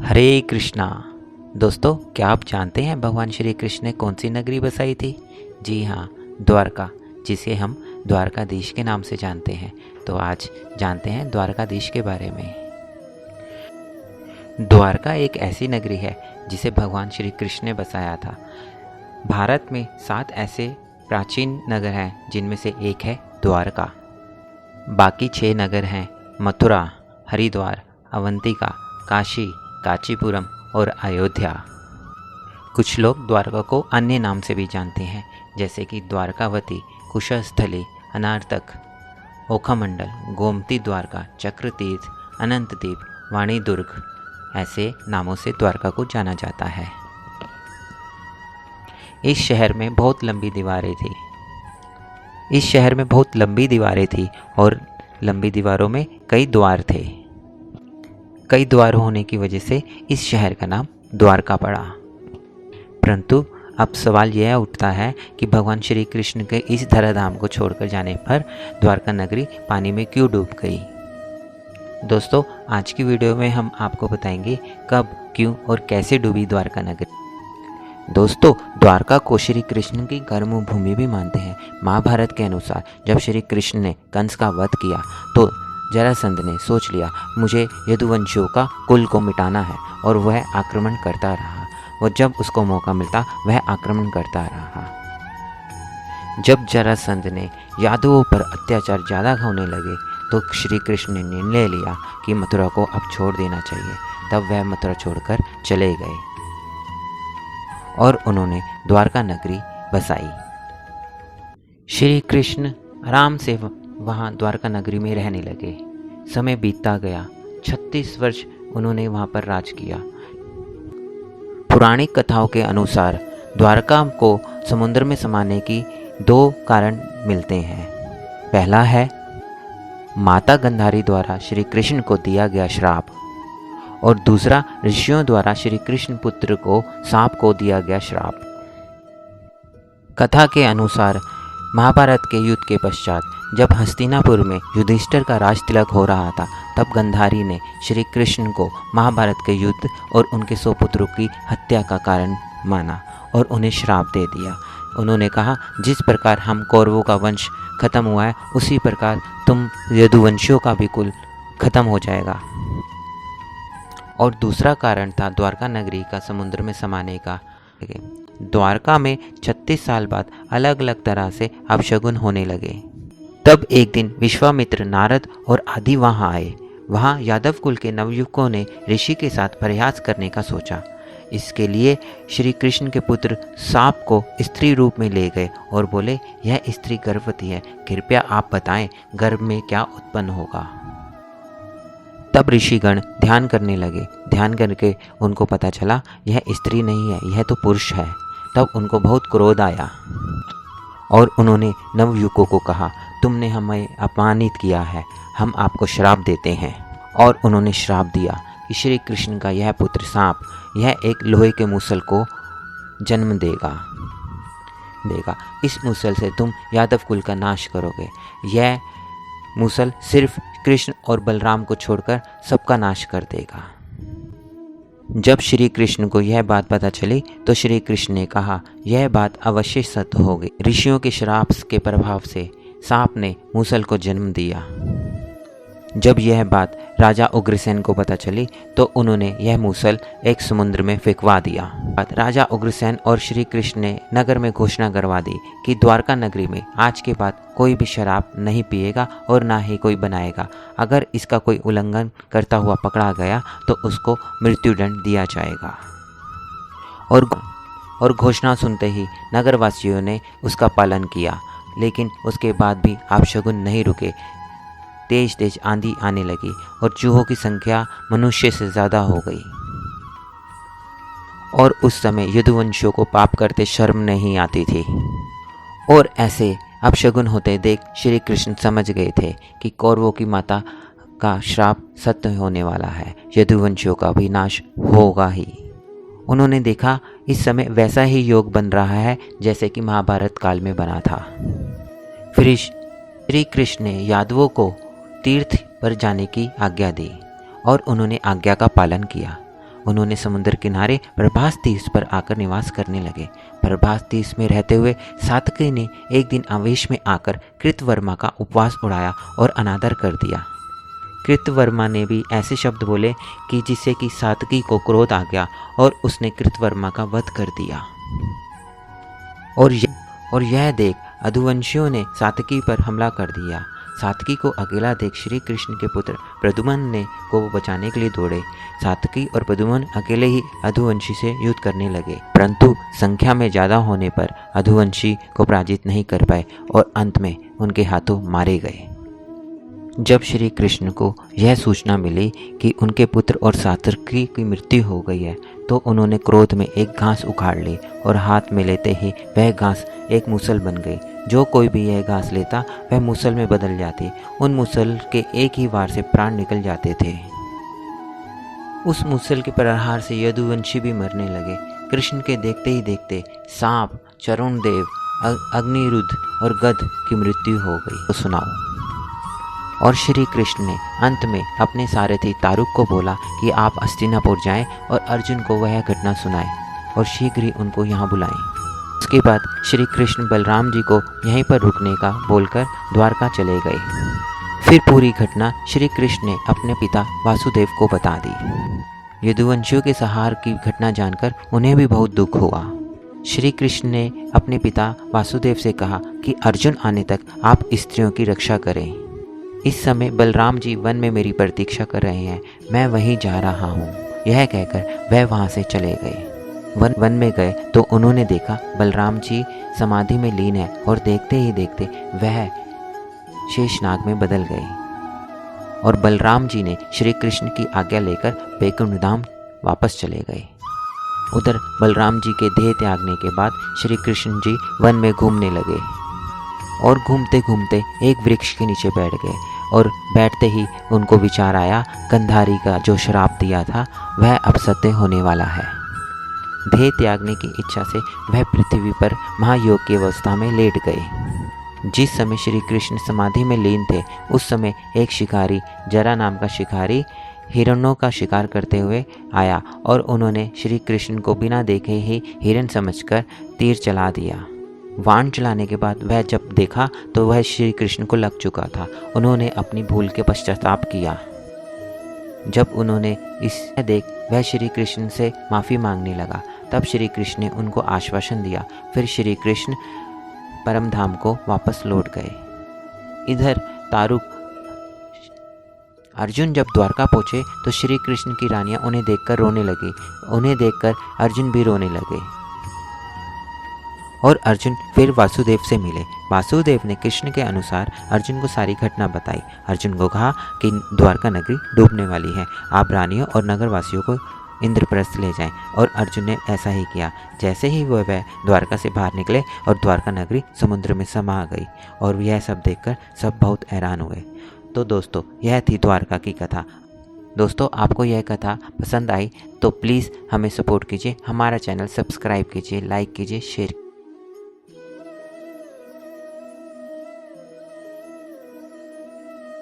हरे कृष्णा। दोस्तों, क्या आप जानते हैं भगवान श्री कृष्ण ने कौन सी नगरी बसाई थी? जी हाँ, द्वारका, जिसे हम द्वारकाधीश के नाम से जानते हैं। तो आज जानते हैं द्वारकाधीश के बारे में। द्वारका एक ऐसी नगरी है जिसे भगवान श्री कृष्ण ने बसाया था। भारत में 7 ऐसे प्राचीन नगर हैं जिनमें से एक है द्वारका। बाकी 6 नगर हैं मथुरा, हरिद्वार, अवंतिका, काशी, कांचीपुरम और अयोध्या। कुछ लोग द्वारका को अन्य नाम से भी जानते हैं, जैसे कि द्वारकावती, कुशस्थली, अनार्तक, ओखमंडल, गोमती द्वारका, चक्रतीर्थ, अनंतद्वीप, वाणीदुर्ग। ऐसे नामों से द्वारका को जाना जाता है। इस शहर में बहुत लंबी दीवारें थी और लंबी दीवारों में कई द्वार थे। कई द्वार होने की वजह से इस शहर का नाम द्वारका पड़ा। परंतु अब सवाल यह उठता है कि भगवान श्री कृष्ण के इस धराधाम को छोड़कर जाने पर द्वारका नगरी पानी में क्यों डूब गई? दोस्तों, आज की वीडियो में हम आपको बताएंगे कब, क्यों और कैसे डूबी द्वारका नगरी। दोस्तों, द्वारका को श्री कृष्ण की कर्मभूमि भी मानते हैं। महाभारत के अनुसार जब श्री कृष्ण ने कंस का वध किया तो जरासंध ने सोच लिया मुझे यदुवंशियों का कुल को मिटाना है, और वह आक्रमण करता रहा। और जब उसको मौका मिलता वह आक्रमण करता रहा। जब जरासंध ने यादवों पर अत्याचार ज़्यादा होने लगे तो श्री कृष्ण ने निर्णय लिया कि मथुरा को अब छोड़ देना चाहिए। तब वह मथुरा छोड़कर चले गए और उन्होंने द्वारका नगरी बसाई। श्री कृष्ण आराम से वहाँ द्वारका नगरी में रहने लगे। समय बीतता गया। 36 वर्ष उन्होंने वहाँ पर राज किया। पुराणिक कथाओं के अनुसार द्वारका को समुद्र में समाने की 2 कारण मिलते हैं। पहला है माता गंधारी द्वारा श्री कृष्ण को दिया गया श्राप, और दूसरा ऋषियों द्वारा श्री कृष्ण पुत्र को सांप को दिया गया श्राप। कथा के अनुसार महाभारत के युद्ध के पश्चात जब हस्तिनापुर में युधिष्ठिर का राज तिलक हो रहा था, तब गंधारी ने श्री कृष्ण को महाभारत के युद्ध और उनके 100 पुत्रों की हत्या का कारण माना और उन्हें श्राप दे दिया। उन्होंने कहा, जिस प्रकार हम कौरवों का वंश खत्म हुआ है, उसी प्रकार तुम यदुवंशियों का भी कुल खत्म हो जाएगा। और दूसरा कारण था द्वारका नगरी का समुद्र में समाने का। द्वारका में 36 साल बाद अलग अलग तरह से अपशगुन होने लगे। तब एक दिन विश्वामित्र, नारद और आदि वहां आए। वहां यादव कुल के नवयुवकों ने ऋषि के साथ प्रयास करने का सोचा। इसके लिए श्री कृष्ण के पुत्र सांप को स्त्री रूप में ले गए और बोले, यह स्त्री गर्भवती है, कृपया आप बताएं गर्भ में क्या उत्पन्न होगा। तब ऋषिगण ध्यान करने लगे। ध्यान करके उनको पता चला यह स्त्री नहीं है, यह तो पुरुष है। तब उनको बहुत क्रोध आया और उन्होंने नवयुवकों को कहा, तुमने हमें अपमानित किया है, हम आपको श्राप देते हैं। और उन्होंने श्राप दिया कि श्री कृष्ण का यह पुत्र सांप, यह एक लोहे के मूसल को जन्म देगा। इस मूसल से तुम यादव कुल का नाश करोगे। यह मूसल सिर्फ कृष्ण और बलराम को छोड़कर सबका नाश कर देगा। जब श्री कृष्ण को यह बात पता चली तो श्री कृष्ण ने कहा, यह बात अवश्य सत्य होगी। ऋषियों के श्राप के प्रभाव से सांप ने मूसल को जन्म दिया। जब यह बात राजा उग्रसेन को पता चली तो उन्होंने यह मूसल एक समुद्र में फेंकवा दिया। राजा उग्रसेन और श्री कृष्ण ने नगर में घोषणा करवा दी कि द्वारका नगरी में आज के बाद कोई भी शराब नहीं पिएगा और ना ही कोई बनाएगा। अगर इसका कोई उल्लंघन करता हुआ पकड़ा गया तो उसको मृत्युदंड दिया जाएगा। और घोषणा सुनते ही नगरवासियों ने उसका पालन किया। लेकिन उसके बाद भी अपशगुन नहीं रुके। तेज तेज आंधी आने लगी और चूहों की संख्या मनुष्य से ज़्यादा हो गई। और उस समय यदुवंशियों को पाप करते शर्म नहीं आती थी। और ऐसे अपशगुन होते देख श्री कृष्ण समझ गए थे कि कौरवों की माता का श्राप सत्य होने वाला है, यदुवंशियों का भी नाश होगा ही। उन्होंने देखा इस समय वैसा ही योग बन रहा है जैसे कि महाभारत काल में बना था। फिर श्री कृष्ण ने यादवों को तीर्थ पर जाने की आज्ञा दी और उन्होंने आज्ञा का पालन किया। उन्होंने समुद्र किनारे प्रभास तीर्थ पर आकर निवास करने लगे। प्रभास तीर्थ में रहते हुए सात्विकी ने एक दिन आवेश में आकर कृतवर्मा का उपवास उड़ाया और अनादर कर दिया। कृतवर्मा ने भी ऐसे शब्द बोले कि जिससे कि सात्विकी को क्रोध आ गया और उसने कृतवर्मा का वध कर दिया। और यह देख अधुवंशियों ने सात्विकी पर हमला कर दिया। सात्विकी को अकेला देख श्री कृष्ण के पुत्र प्रद्युम्न को बचाने के लिए दौड़े। सात्विकी और प्रद्युम्न अकेले ही अधुवंशी से युद्ध करने लगे, परंतु संख्या में ज़्यादा होने पर अधुवंशी को पराजित नहीं कर पाए और अंत में उनके हाथों मारे गए। जब श्री कृष्ण को यह सूचना मिली कि उनके पुत्र और सात्विकी की मृत्यु हो गई है, तो उन्होंने क्रोध में एक घास उखाड़ ली और हाथ में लेते ही वह घास एक मूसल बन गई। जो कोई भी यह घास लेता वह मूसल में बदल जाती। उन मूसल के एक ही वार से प्राण निकल जाते थे। उस मूसल के प्रहार से यदुवंशी भी मरने लगे। कृष्ण के देखते ही देखते सांप, चरुण देव, अग्निरुद्ध और गध की मृत्यु हो गई। तो सुनाओ। और श्री कृष्ण ने अंत में अपने सारथी तारुक को बोला कि आप हस्तिनापुर जाएं और अर्जुन को वह घटना सुनाएं और शीघ्र ही उनको यहाँ बुलाएं। उसके बाद श्री कृष्ण बलराम जी को यहीं पर रुकने का बोलकर द्वारका चले गए। फिर पूरी घटना श्री कृष्ण ने अपने पिता वासुदेव को बता दी। यदुवंशियों के संहार की घटना जानकर उन्हें भी बहुत दुख हुआ। श्री कृष्ण ने अपने पिता वासुदेव से कहा कि अर्जुन आने तक आप स्त्रियों की रक्षा करें। इस समय बलराम जी वन में मेरी प्रतीक्षा कर रहे हैं, मैं वहीं जा रहा हूँ। यह कहकर वह वहाँ से चले गए। वन में गए तो उन्होंने देखा बलराम जी समाधि में लीन है और देखते ही देखते वह शेषनाग में बदल गए। और बलराम जी ने श्री कृष्ण की आज्ञा लेकर वैकुंठ धाम वापस चले गए। उधर बलराम जी के देह त्यागने के बाद श्री कृष्ण जी वन में घूमने लगे और घूमते घूमते एक वृक्ष के नीचे बैठ गए। और बैठते ही उनको विचार आया, गंधारी का जो श्राप दिया था वह अब सत्य होने वाला है। देह त्यागने की इच्छा से वह पृथ्वी पर महायोग की अवस्था में लेट गए। जिस समय श्री कृष्ण समाधि में लीन थे, उस समय एक शिकारी, जरा नाम का शिकारी, हिरणों का शिकार करते हुए आया और उन्होंने श्री कृष्ण को बिना देखे ही हिरण समझकर तीर चला दिया। बाण चलाने के बाद वह जब देखा तो वह श्री कृष्ण को लग चुका था। उन्होंने अपनी भूल के पश्चाताप किया। जब उन्होंने इसे देख वह श्री कृष्ण से माफ़ी मांगने लगा। तब श्री कृष्ण ने उनको आश्वासन दिया। फिर श्री कृष्ण परम धाम को वापस लौट गए। इधर तारुक अर्जुन जब द्वारका पहुँचे तो श्री कृष्ण की रानियाँ उन्हें देखकर रोने लगी। उन्हें देखकर अर्जुन भी रोने लगे और अर्जुन फिर वासुदेव से मिले। वासुदेव ने कृष्ण के अनुसार अर्जुन को सारी घटना बताई। अर्जुन को कहा कि द्वारका नगरी डूबने वाली है, आप रानियों और नगरवासियों को इंद्रप्रस्थ ले जाएं। और अर्जुन ने ऐसा ही किया। जैसे ही वह द्वारका से बाहर निकले और द्वारका नगरी समुद्र में समा गई। और यह सब देखकर सब बहुत हैरान हुए। तो दोस्तों, यह थी द्वारका की कथा। दोस्तों, आपको यह कथा पसंद आई तो प्लीज़ हमें सपोर्ट कीजिए, हमारा चैनल सब्सक्राइब कीजिए, लाइक कीजिए, शेयर